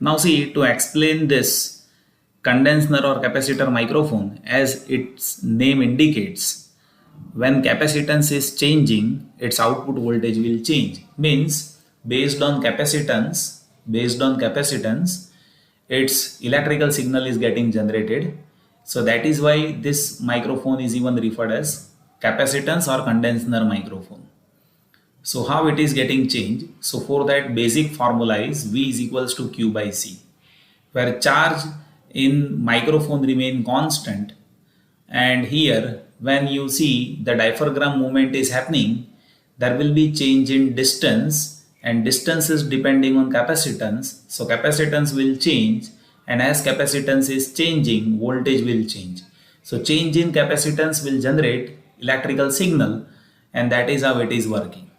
Now see, to explain this condenser or capacitor microphone, as its name indicates, when capacitance is changing, its output voltage will change. Means based on capacitance, its electrical signal is getting generated. So that is why this microphone is even referred as capacitance or condenser microphone. So how it is getting changed? So for that, basic formula is V is equals to Q by C, where charge in microphone remain constant, and here when you see the diaphragm movement is happening, there will be change in distance, and distance is depending on capacitance. So capacitance will change, and as capacitance is changing, voltage will change. So change in capacitance will generate electrical signal, and that is how it is working.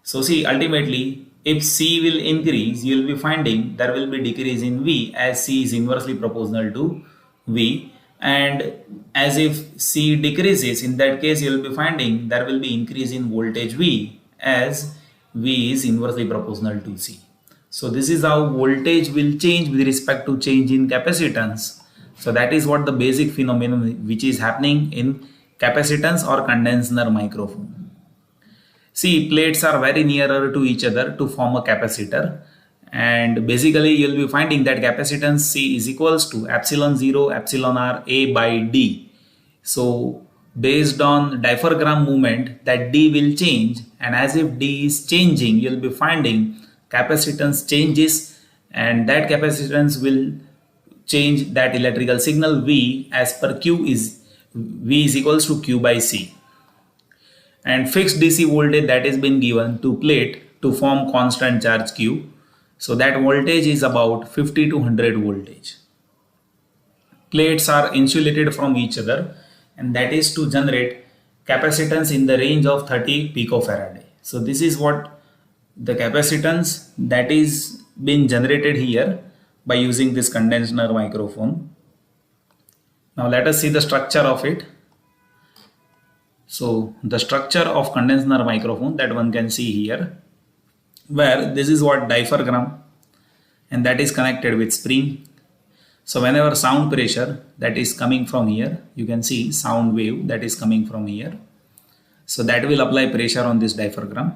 So see, ultimately, if C will increase, you will be finding there will be decrease in V, as C is inversely proportional to V. And as if C decreases, in that case you will be finding there will be increase in voltage V, as V is inversely proportional to C. So this is how voltage will change with respect to change in capacitance. So that is what the basic phenomenon which is happening in capacitance or condenser microphone. See, plates are very nearer to each other to form a capacitor, and basically you will be finding that capacitance C is equals to epsilon 0 epsilon r A by D. So based on diaphragm movement, that D will change, and as if D is changing, you will be finding capacitance changes, and that capacitance will change that electrical signal V, as per V is equals to Q by C. And fixed DC voltage that has been given to plate to form constant charge Q. So that voltage is about 50 to 100 voltage. Plates are insulated from each other, and that is to generate capacitance in the range of 30 picofarad. So this is what the capacitance that is being generated here by using this condenser microphone. Now let us see the structure of it. So the structure of condenser microphone that one can see here, where this is what diaphragm, and that is connected with spring. So whenever sound pressure that is coming from here, you can see sound wave that is coming from here. So that will apply pressure on this diaphragm,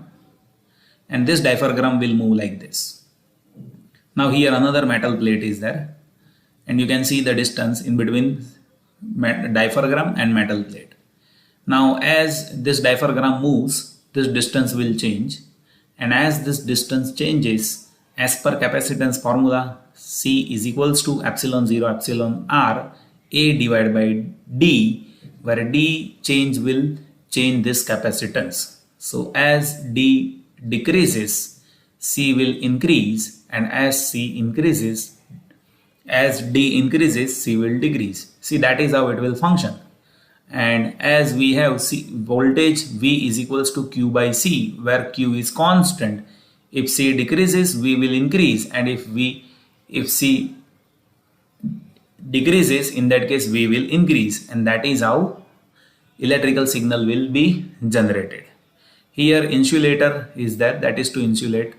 and this diaphragm will move like this. Now here another metal plate is there, and you can see the distance in between diaphragm and metal plate. Now as this diaphragm moves, this distance will change, and as this distance changes, as per capacitance formula, C is equals to epsilon 0 epsilon r A divided by D, where D change will change this capacitance. So as D decreases, C will increase, and as D increases, C will decrease. See, that is how it will function. And as we have voltage V is equals to Q by C, where Q is constant. If C decreases, V will increase, and if C decreases, in that case V will increase, and that is how electrical signal will be generated. Here insulator is there, that is to insulate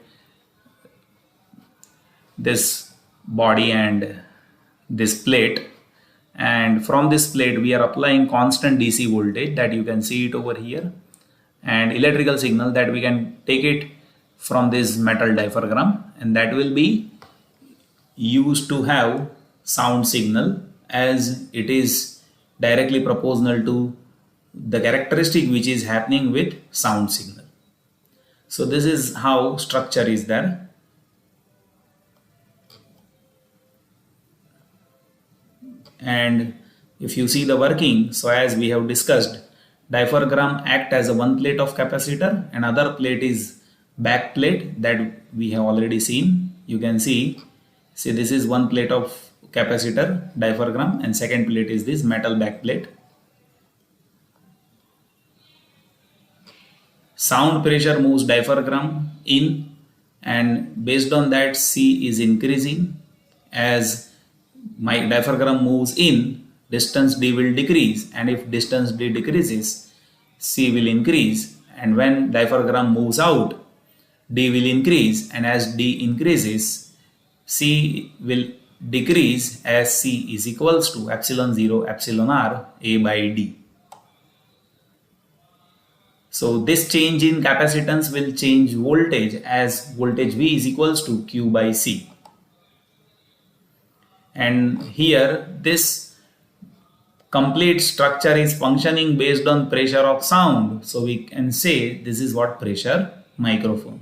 this body and this plate, and from this plate we are applying constant DC voltage, that you can see it over here, and electrical signal that we can take it from this metal diaphragm, and that will be used to have sound signal, as it is directly proportional to the characteristic which is happening with sound signal. So this is how structure is there. And if you see the working, so as we have discussed, diaphragm act as a one plate of capacitor, and other plate is back plate that we have already seen. You can see this is one plate of capacitor diaphragm, and second plate is this metal back plate. Sound pressure moves diaphragm in, and based on that C is increasing. As my diaphragm moves in, distance D will decrease, and if distance D decreases, C will increase, and when diaphragm moves out, D will increase, and as D increases, C will decrease as C is equals to epsilon 0 epsilon r A by D. So this change in capacitance will change voltage as voltage V is equals to Q by C. And here this complete structure is functioning based on pressure of sound. So we can say this is what pressure microphone.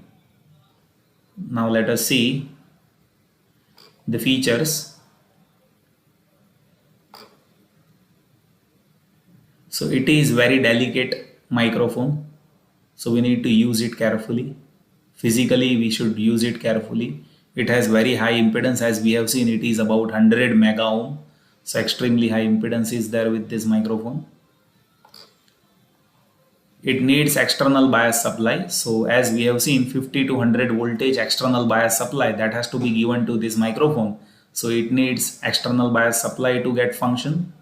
Now let us see the features. So it is very delicate microphone. So we need to use it carefully. Physically we should use it carefully. It has very high impedance, as we have seen. It is about 100 mega ohm. So extremely high impedance is there with this microphone. It needs external bias supply. So as we have seen, 50 to 100 voltage external bias supply that has to be given to this microphone. So it needs external bias supply to get function.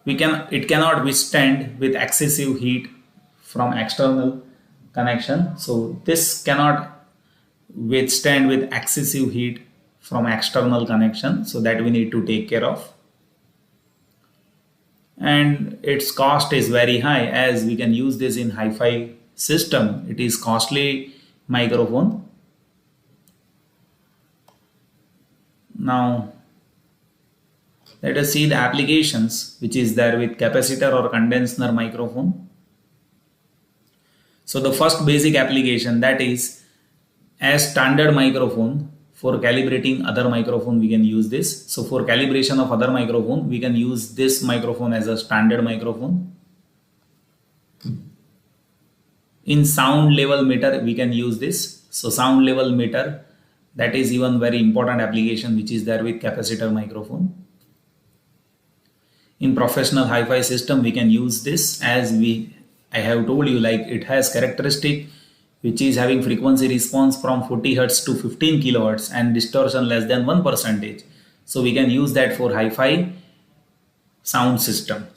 It cannot withstand with excessive heat from external connection. So this cannot withstand with excessive heat from external connection. So that we need to take care of. And its cost is very high, as we can use this in hi-fi system. It is costly microphone. Now let us see the applications which is there with capacitor or condenser microphone. So the first basic application, that is as standard microphone. For calibrating other microphone we can use this. So for calibration of other microphone we can use this microphone as a standard microphone. In sound level meter we can use this. So sound level meter, that is even very important application which is there with capacitor microphone. In professional hi-fi system we can use this, as I have told you, like it has characteristic which is having frequency response from 40 Hz to 15 kilohertz and distortion less than 1%. So we can use that for hi-fi sound system.